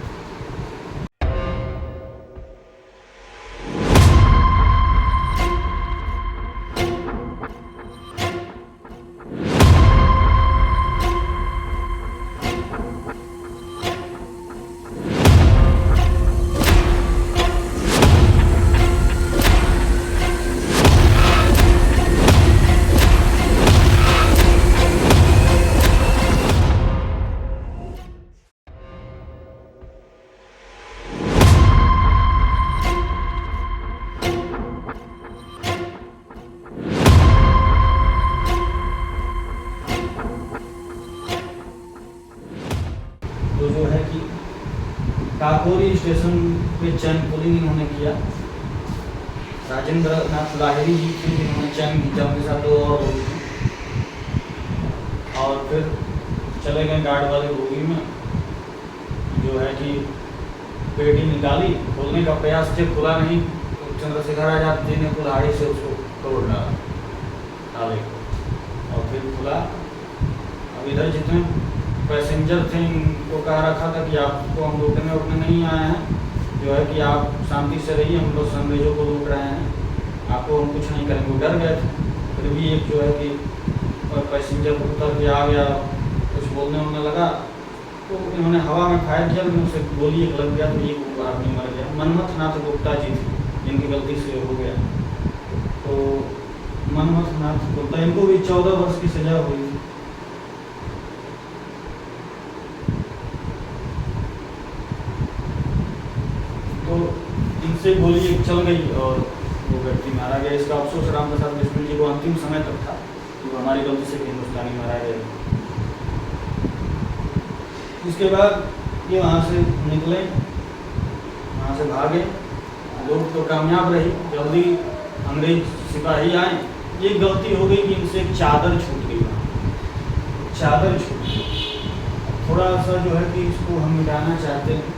S2: तो जो है कि काकोरी स्टेशन पे चैन पुलिंग इन्होंने किया। राजेंद्र नाथ लाहिरी जी थे जिन्होंने चैन खींचा, उनके साथ 2 और लोग थे। और फिर चले गए गार्ड वाले बोगी में, जो है कि पेटी निकाली, खोलने का प्रयास जब खुला नहीं तो चंद्रशेखर आजाद जी ने कुल्हाड़ी से उसको तोड़ डाला ताले को, और फिर खुला। अब इधर जितने पैसेंजर थे इनको कहा रखा था कि आपको हम रोकने वोकने नहीं आए हैं, जो है कि आप शांति से रहिए, हम लोग अंग्रेजों को रोक रहे हैं, आपको हम कुछ नहीं करेंगे। वो डर गए थे, फिर भी एक जो है कि पैसेंजर उतर के आ गया, कुछ बोलने उलने लगा तो इन्होंने हवा में फायर किया, लेकिन उसे गोली एक लग गया तो ये आदमी मर गया। मनमथ नाथ गुप्ता जी थे जिनकी गलती से हो गया, तो मनमथ नाथ गुप्ता, इनको भी 14 वर्ष की सजा हुई थी। तो इनसे गोली एक चल गई और वो व्यक्ति मारा गया। इसका अफसोस राम प्रसाद बिस्मिल जी को अंतिम समय तक था कि वो हमारी गलती से हिंदुस्तानी मारा गया। इसके बाद ये वहाँ से निकले, वहाँ से भागे, लोग तो कामयाब रही, जल्दी अंग्रेज सिपाही आए। ये गलती हो गई कि इनसे एक चादर छूट गई, चादर छूट गई। थोड़ा सा जो है कि इसको हम मिटाना चाहते हैं,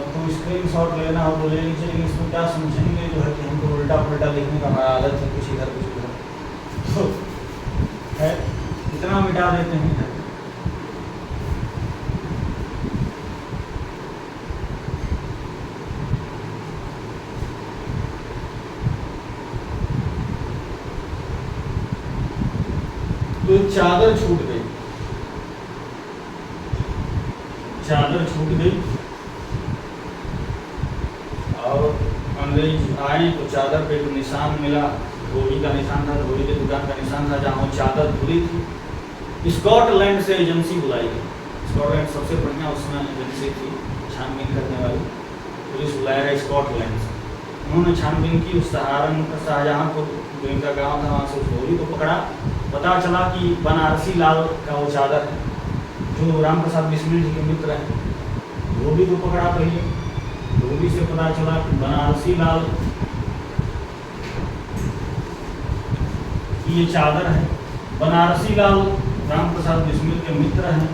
S2: तो स्क्रीन शॉट लेना हो तो ले लीजिए, लेकिन इसमें क्या समझेंगे जो है कि हमको उल्टा पुल्टा लिखने का हमारा आदत है, कुछ इधर कुछ उधर, तो है इतना मिटा देते हैं। तो चादर छूट गई, चादर छूट गई और अंग्रेज आए तो चादर पे एक निशान मिला, धोबी का निशान था, धोबी की दुकान का निशान था जहाँ वो चादर खुली थी। स्कॉटलैंड से एजेंसी बुलाई गई, स्कॉटलैंड सबसे बढ़िया उसमें एजेंसी थी छानबीन करने वाली, पुलिस बुलाया है स्कॉटलैंड से। उन्होंने छानबीन की, उस सहारनपुर शाहजहाँपुर जो इनका गाँव था वहाँ से उस धोबी को पकड़ा। पता चला कि बनारसी लाल का वो चादर है जो राम प्रसाद बिस्मिल जी के मित्र हैं। धोबी को पकड़ा पहले, धोबी से पता चला कि बनारसी लाल की ये चादर है। बनारसी लाल राम प्रसाद बिस्मिल के मित्र हैं।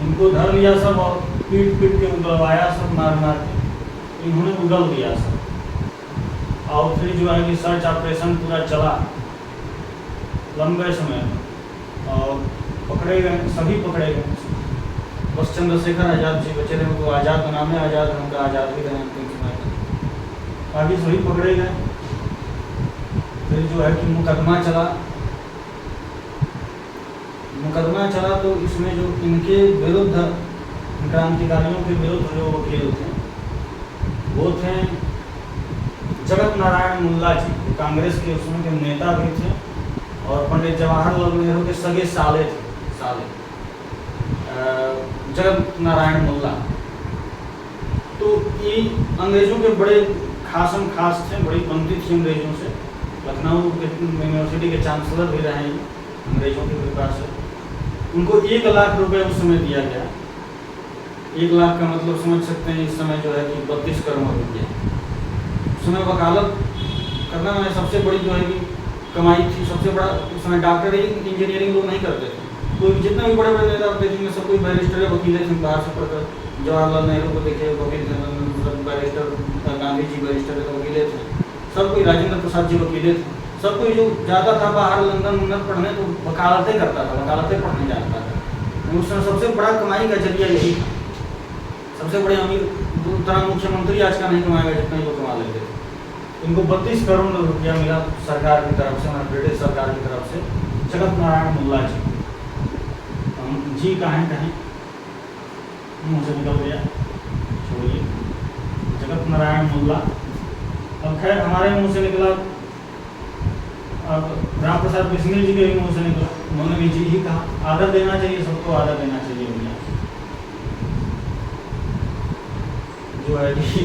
S2: इनको धर लिया सब और पीट पीट के उगलवाया सब, मार मार के इन्होंने उगल दिया सब। और फिर जो है कि सर्च ऑपरेशन पूरा चला लंबे समय में और पकड़े गए, सभी पकड़े गए। बस चंद्रशेखर आजाद जी बचे रहे, तो आज़ाद का नाम है, आज़ाद उनका आज़ाद भी रहे अंतिम समय तक। बाकी सभी पकड़े गए। फिर जो है कि मुकदमा चला, मुकदमा चला तो इसमें जो इनके विरुद्ध, क्रांतिकारियों के विरुद्ध जो वकील थे वो थे जगत नारायण मुल्ला जी, कांग्रेस के उसमें के नेता भी थे और पंडित जवाहरलाल नेहरू के सगे साले थे, साले जगत नारायण मुल्ला। तो ये अंग्रेजों के बड़े खासम खास थे, बड़ी बनती थी अंग्रेजों से। लखनऊ यूनिवर्सिटी के चांसलर भी रहे हैं अंग्रेजों की कृपा से। उनको 1 लाख रुपए उस समय दिया गया। 1 लाख का मतलब समझ सकते हैं इस समय जो है कि 32 करोड़ रुपये। उस समय वकालत करना में सबसे बड़ी जो है कि कमाई थी, सबसे बड़ा। उस समय डॉक्टरी इंजीनियरिंग लोग नहीं करते थे, कोई जितने भी बड़े बड़े नेता होते जिनमें सब कोई बैरिस्टर या वकील थे। बाहर से पढ़कर जवाहरलाल नेहरू को देखिए, वकील थे, बैरिस्टर, गांधी जी बैरिस्टर थे, वकीले थे, सब कोई, राजेंद्र प्रसाद जी वकीले थे। सब कोई जो जाता था बाहर लंदन उन्नत पढ़ने तो वकालतें करता था, वकालतें पढ़ने जाता था। उस समय सबसे बड़ा कमाई का जरिया यही था। सबसे बड़े अमीर उतना मुख्यमंत्री आज का नहीं कमाएगा जितना वो कमा लेते थे। इनको 32 करोड़ रुपया मिला सरकार की तरफ से, हमारे ब्रिटिश सरकार की तरफ से। जगत नारायण मुल्ला जी, जी कहें मुँह से निकल गया, छोड़िए। जगत नारायण मुल्ला, अब खैर हमारे मुंह से निकला, अब राम प्रसाद बिस्मिल जी के भी मुंह से निकला, उन्होंने भी जी ही कहा। आदर देना चाहिए, सबको आदर देना चाहिए। दुनिया जो है कि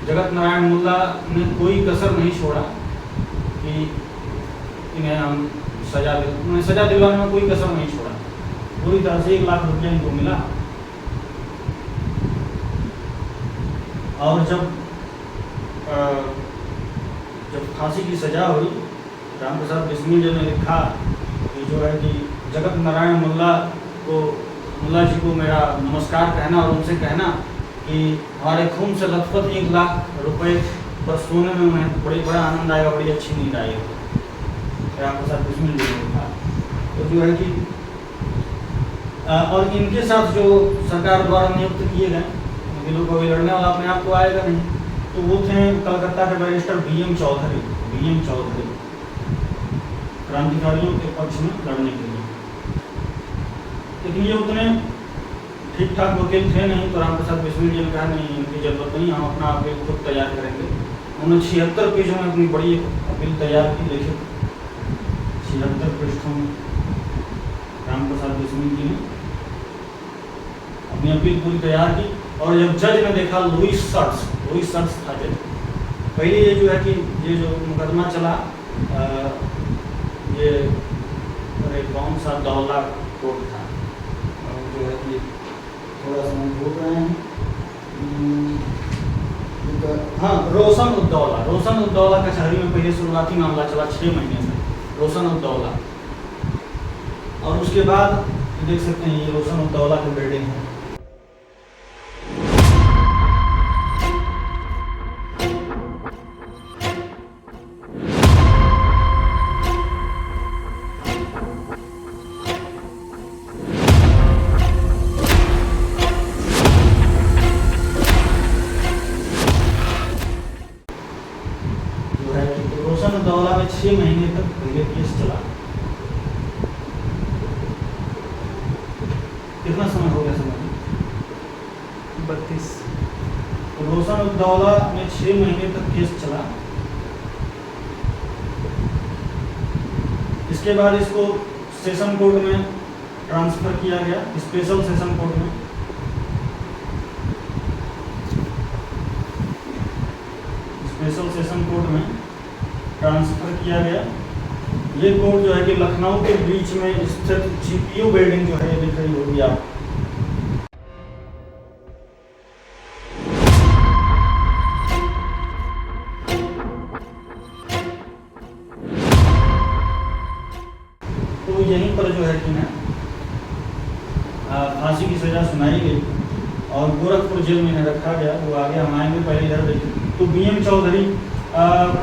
S2: जगत नारायण मुल्ला ने कोई कसर नहीं छोड़ा कि इन्हें हम सजा दिलवाने में कोई कसर नहीं छोड़ा। पूरी तरह से 1 लाख रुपया इनको मिला। और जब फांसी की सजा हुई, राम प्रसाद बिस्मिल जी ने लिखा कि जो है कि जगत नारायण मुल्ला जी को मेरा नमस्कार कहना और उनसे कहना कि हमारे खून से लथपथ 1 लाख रुपए पर सोने में उन्हें बड़ा आनंद आएगा, बड़ी अच्छी नींद आएगी। आपके साथ बिस्मिल जी था तो जो है कि और इनके साथ जो सरकार द्वारा नियुक्त किए गए बिलों को भी लड़ने वाला अपने आप को आएगा नहीं, तो वो थे कलकत्ता के बैरिस्टर BM चौधरी क्रांतिकारियों के पक्ष में लड़ने के लिए। लेकिन ये उतने ठीक ठाक वकील थे नहीं, तो रामप्रसाद बिस्मिल जी ने कहा नहीं, इनकी जरूरत नहीं, हम अपना अपील खुद तैयार करेंगे। उन्होंने 76 पेजों में अपनी बड़ी अपील तैयार की, लिखित 76 पृष्ठों में रामप्रसाद बिस्मिल जी ने अपनी अपील पूरी तैयार की। और जब जज ने देखा, लुईस सर्ट्स था जज, पहले ये जो है कि ये जो मुकदमा चला ये अरे कौन सा दौला कोर्ट था, और जो है कि थोड़ा सा हम भूल रहे हैं, हाँ रोशन उद्दौला कचहरी में पहले शुरुआती मामला चला 6 महीने से, रोशन उद्दौला। और उसके बाद देख सकते हैं ये रोशन उद्दौला की बिल्डिंग है। रोशन उद्दौला में 6 महीने तक पहले केस चला। कितना समय हो गया समझ? 32। रोशन उद्दौला में 6 महीने तक केस चला। इसके बाद इसको सेशन कोर्ट में ट्रांसफर किया गया, स्पेशल सेशन कोर्ट में। स्पेशल सेशन कोर्ट में ट्रांसफर किया गया। ये कोर्ट जो है कि लखनऊ के बीच में स्थित GPU बिल्डिंग जो है दिख रही होगी आप, तो यहीं पर जो है कि ना फांसी की सजा सुनाई गई और गोरखपुर जेल में रखा गया। वो आगे हम आएंगे, पहले इधर देखिए। तो BM चौधरी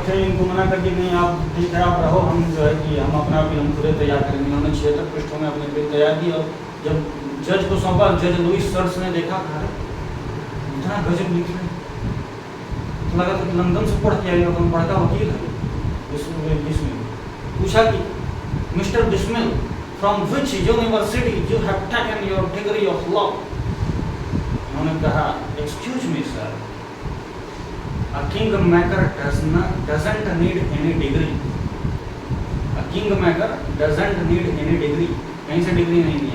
S2: थे, इनको मना करके नहीं आप ठीक है आप रहो, हम जो है कि हम अपना अपील हम खुद तैयार करेंगे। उन्होंने 76 पृष्ठों में अपनी अपील तैयार की और जब जज को सौंपा, जज लुईस सर्ट्स ने देखा इतना गजब लिख रहे, तो लगा तो लंदन से पढ़ के आएगा, तो पढ़ता वकील है। बिस्मिल पूछा कि mister Bismil, from which university you have taken your degree of law? उन्होंने कहा excuse me sir, A kingmaker doesn't need any degree. A kingmaker doesn't need any degree. कहीं से डिग्री नहीं दी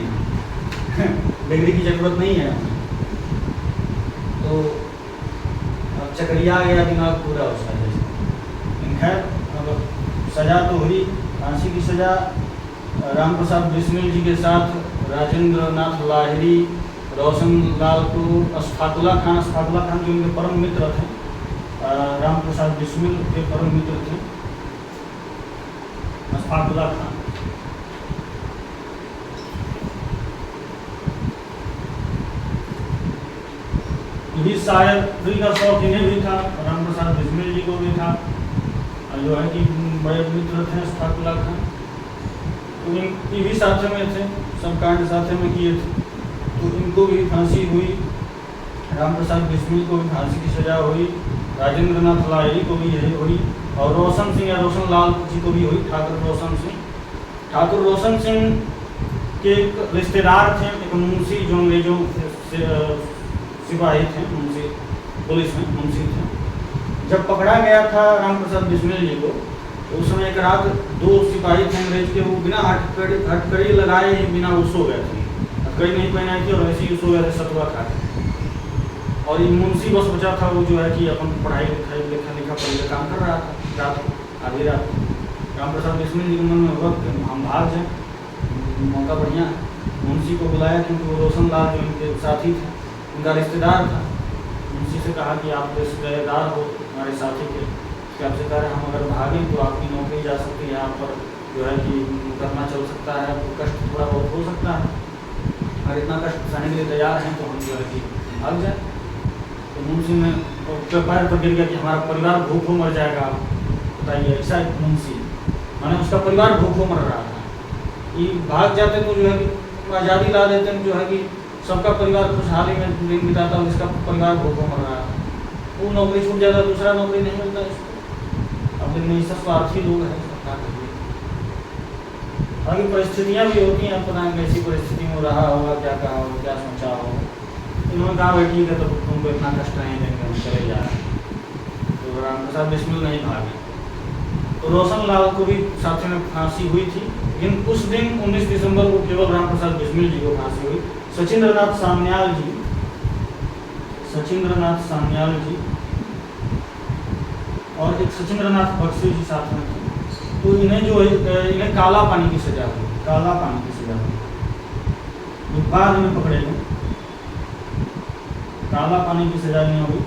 S2: है, डिग्री की जरूरत नहीं है। तो अब चक्रिया गया दिमाग पूरा उसका। जैसे खैर अब सजा तो हुई, फांसी की सजा। रामप्रसाद बिस्मिल जी के साथ राजेंद्र नाथ लाहिरी, रोशन लाल को, अशफाकुल्ला खान जो उनके परम मित्र थे, रामप्रसाद बिस्मिल के परम मित्र थे अशफाकुल्ला खान। ये शायद दिल का शौक इन्हें भी था, रामप्रसाद बिस्मिल जी को भी था, जो है कि बड़े मित्र थे अशफाकुल्ला खान। तो ये भी साथ में थे, सब कांड साथ में किए थे। तो इनको भी फांसी हुई, रामप्रसाद बिस्मिल को भी फांसी की सजा हुई, राजेंद्र नाथ लाहिरी को भी यही हुई, और रोशन सिंह या रोशन लाल जी को भी हुई, ठाकुर रोशन सिंह के एक रिश्तेदार थे, एक मुंशी जो अंग्रेजों सिपाही थे, मुंशी पुलिस में मुंशी थे। जब पकड़ा गया था रामप्रसाद बिस्मिल जी को, तो उस समय एक रात 2 सिपाही थे अंग्रेज के, वो बिना हथकड़ी लगाए ही बिना वो सो गए थे, हथकड़ी नहीं पहनाई थी और ऐसे ही सो गए थे सतुआ खा के। और ये मुंशी बस बचा था, वो जो है कि अपन पढ़ाई लिखाई लिखा पढ़ाई काम कर रहा था रात आधी रात। रामप्रसाद बिस्मिल जी के मन में वक्त हम भाग जाए, मौका बढ़िया। मुंशी को बुलाया क्योंकि वो रोशन लाल जो इनके साथी थे, उनका रिश्तेदार था। मुंशी से कहा कि आप रिश्तेदार हो हमारे साथी के, कि आपसे कह रहे हम अगर भागें तो आपकी नौकरी जा सकती है, यहाँ पर जो है कि मुकदमा चल सकता है, आपको कष्ट थोड़ा बहुत हो सकता है। अगर इतना कष्ट सहने के लिए तैयार हैं तो हम जो है कि भाग जाए। तो मुंशी ने पैर पर गिर गया कि हमारा परिवार भूखों मर जाएगा, बताइए। ऐसा एक मुंशी, माने उसका परिवार भूखों मर रहा था, कि भाग जाते तो जो है कि आज़ादी ला देते हैं, जो है कि सबका परिवार खुशहाली में दिन बिताता और इसका परिवार भूखों मर रहा है। वो नौकरी छूट जाता, दूसरा नौकरी नहीं मिलता इसको। अब लेकिन ऐसा स्वार्थी लोग हैं, सरकार के लिए। हालांकि परिस्थितियाँ भी होती हैं, पता नहीं कैसी परिस्थिति में रहा होगा, क्या कहा होगा, क्या सोचा होगा। इन्होंने कहा भाई ठीक है, तो तुमको इतना कष्ट नहीं देंगे, हम चले जा रहे हैं। तो रामप्रसाद बिस्मिल नहीं भागे। तो रोशन लाल को भी साथ में फांसी हुई थी, लेकिन उस दिन 19 दिसंबर को केवल रामप्रसाद बिस्मिल जी को फांसी हुई। सचिंद्रनाथ सान्याल जी और एक सचिंद्रनाथ बख्शी जी साथ में थे। तो इन्हें जो है इन्हें काला पानी की सजा हुई, काला पानी की सजा हुई। जो बाद में पकड़े गए, काला पानी की सजा नहीं हुई।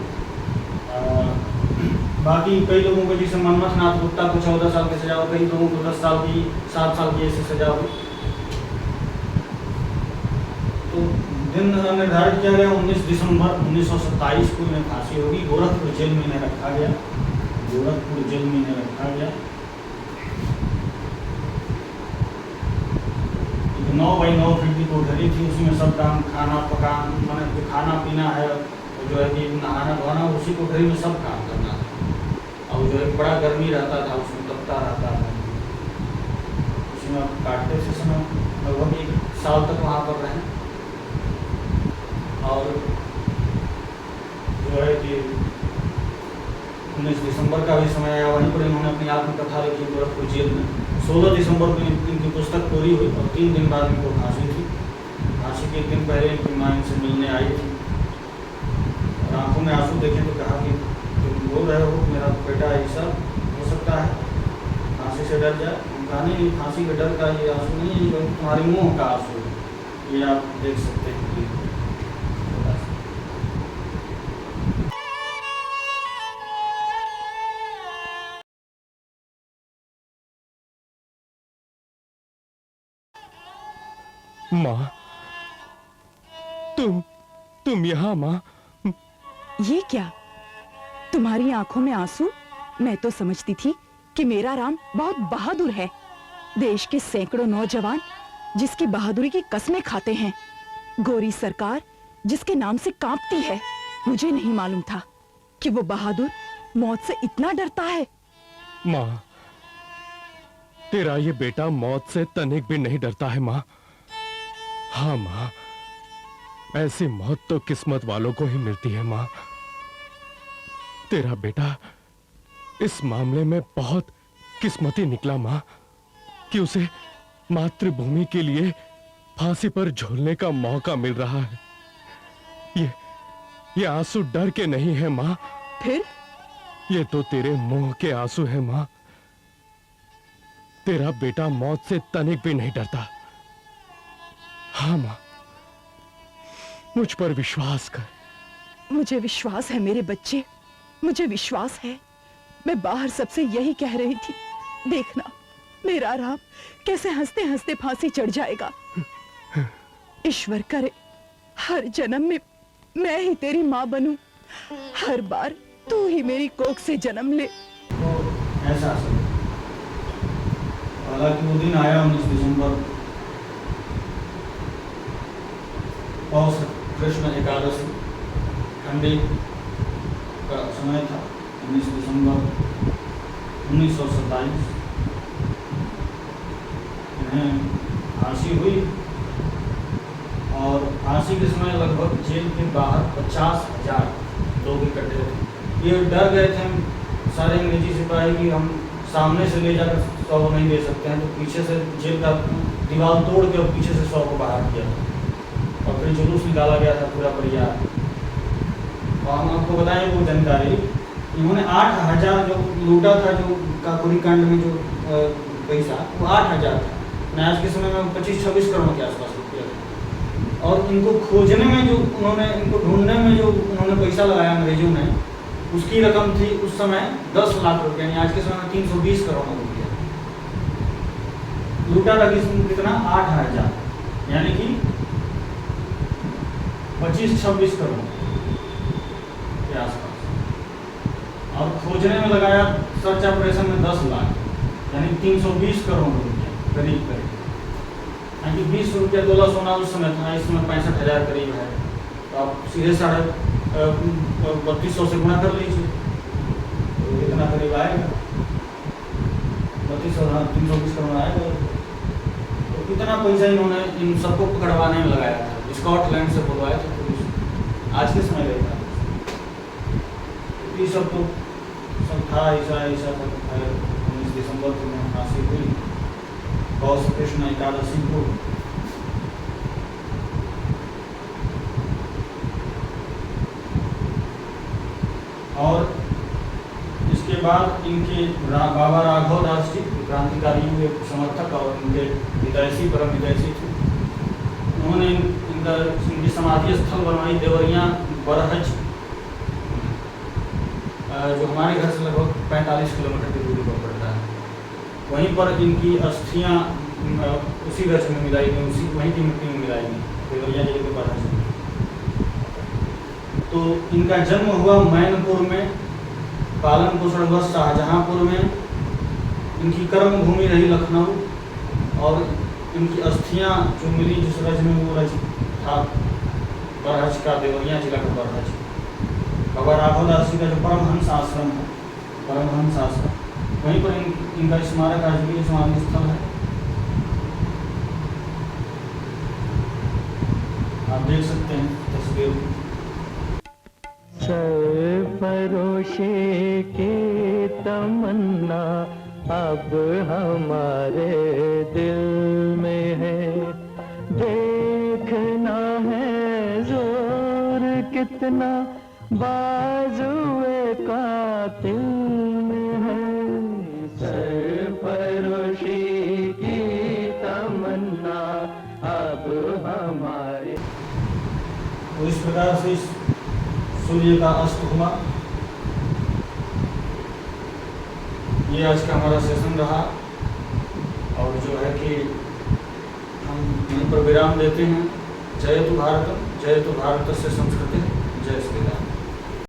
S2: बाकी कई लोगों को, जैसे मनमथ नाथ गुप्ता को 14 साल की सजा हुई, कई लोगों को 10 साल की, 7 साल की ऐसी सजा हुई। तो दिन निर्धारित किया गया 19 दिसंबर 1927 को इन्हें फांसी होगी। गोरखपुर जेल में इन्हें रखा गया, गोरखपुर जेल में इन्हें रखा गया। 9 बाई 9 फीट की कोठरी थी, उसमें सब काम, खाना पकाना, मैंने जो खाना पीना है, जो है कि नहाना धोना, उसी कोठरी में सब काम करना था। और जो है बड़ा गर्मी रहता था, उसमें तपता रहता था। उसमें काटते थे समय लगभग 1 साल तक वहाँ पर रहे। और जो है कि 19 दिसंबर का भी समय आया, वहीं पर इन्होंने अपनी आत्मकथा लिखी गोरखपुर जेल में। 16 दिसंबर को इनकी पुस्तक पूरी हुई और 3 दिन बाद इनको फांसी थी। फांसी के 1 दिन पहले इनकी माँ इनसे मिलने आई थी और आंखों में आंसू देखे तो कहा कि तुम बोल रहे हो मेरा बेटा ऐसा हो सकता है, फांसी से डर जाए। कहा नहीं, फांसी के डर का ये आंसू नहीं है, ये तुम्हारे मुँह का आंसू है, ये आप देख सकते हैं।
S3: माँ, तुम यहाँ माँ?
S7: ये क्या, तुम्हारी आंखों में आंसू? मैं तो समझती थी कि मेरा राम बहुत बहादुर है। देश के सैकड़ों नौजवान जिसकी बहादुरी की कस्में खाते हैं, गोरी सरकार जिसके नाम से कांपती है। मुझे नहीं मालूम था कि वो बहादुर मौत से इतना डरता है।
S3: माँ, तेरा ये बेटा मौत से तनिक भी नहीं डरता है माँ। हाँ माँ, ऐसी मौत तो किस्मत वालों को ही मिलती है माँ। तेरा बेटा इस मामले में बहुत किस्मती निकला माँ, कि उसे मातृभूमि के लिए फांसी पर झूलने का मौका मिल रहा है। ये आंसू डर के नहीं है माँ,
S7: फिर
S3: ये तो तेरे मुंह के आंसू है माँ। तेरा बेटा मौत से तनिक भी नहीं डरता। हाँ माँ, मुझ पर विश्वास कर।
S7: मुझे विश्वास है मेरे बच्चे, मुझे विश्वास है। मैं बाहर सबसे यही कह रही थी, देखना मेरा राम कैसे हंसते हंसते फांसी चढ़ जाएगा। ईश्वर करे हर जन्म में मैं ही तेरी माँ बनूं, हर बार तू ही मेरी कोख से जन्म ले।
S2: तो ऐसा हालांकि वो दिन आया 19 दिसंबर, पौष कृष्ण एकादशी, ठंडी का समय था। 19 दिसंबर 1927 इन्हें फांसी हुई और फांसी के समय लगभग जेल के बाहर 50,000 लोग इकट्ठे थे। ये डर गए थे सारे अंग्रेजी सिपाही कि हम सामने से ले जाकर 100 नहीं दे सकते हैं, तो पीछे से जेल का दीवार तोड़ के और पीछे से 100 को बाहर किया और फिर जुलूस निकाला गया था पूरा परिवार। और हम आपको बताएं वो जानकारी, इन्होंने 8,000 जो लूटा था, जो काकोरी कांड में जो पैसा, वो 8,000 था। आज के समय में 25-26 करोड़ के आसपास रुपया था। और इनको खोजने में जो उन्होंने, इनको ढूंढने में जो उन्होंने पैसा लगाया अंग्रेजों ने, उसकी रकम थी उस समय 10 लाख रुपये, यानी आज के समय में 320 करोड़ रुपया। लूटा था कितना 8,000, यानी कि 25-26 करोड़ के आसपास। और खोजने में लगाया सर्च ऑपरेशन में 10 लाख, यानी 320 करोड़ रुपया करीब करीब, यानी कि 20 रुपया तोला सोना उस समय था, इस समय 65,000 करीब है। तो आप सीधे 3200 से गुणा कर लीजिए तो कितना करीब आएगा, 320 करोड़ आएगा। तो कितना पैसा इन्होंने इन सबको पकड़वाने में लगाया था, स्कॉटलैंड से बुलवाया था पुलिस, आज के समय रहता है। ये सब तो सब था, ऐसा था। 19 दिसंबर को फांसी हुई गौस कृष्ण एकादशी को। और इसके बाद इनके बाबा राघव दास जी क्रांतिकारी हुए समर्थक और इनके हितैषी परम हितैषी थे। उन्होंने इनकी समाधि स्थल बनवाई देवरिया बरहज, जो हमारे घर से लगभग 45 किलोमीटर की दूरी पर पड़ता है। वहीं पर इनकी अस्थियां उसी गज में मिलाई गई, उसी वहीं की मिट्टी में मिलाई गई, देवरिया जिले के बरहज में। तो इनका जन्म हुआ मैनपुर में, पालन पोषण हुआ शाहजहांपुर में, इनकी कर्म भूमि रही लखनऊ, और इनकी अस्थियां जो मिली जिस रज में, वो रज था बरहज का, देवरिया जिला का बरहज। बाबा राघव दास जी का जो परमहंस आश्रम है, परमहंस आश्रम, वहीं पर इनका स्मारक आज भी समाधि स्थल है। आप देख सकते हैं तस्वीर।
S1: सरफरोशी की तमन्ना अब हमारे दिल में है, देखना है जोर कितना बाजुए कातिल में है। सरफरोशी की तमन्ना अब हमारे।
S2: तो इस प्रकार से सूर्य का अस्त हुआ। ये आज का हमारा सेशन रहा, और जो है कि हम यहीं पर विराम देते हैं। जय तु भारत, जय तु भारत से संस्कृति, जय श्री राम।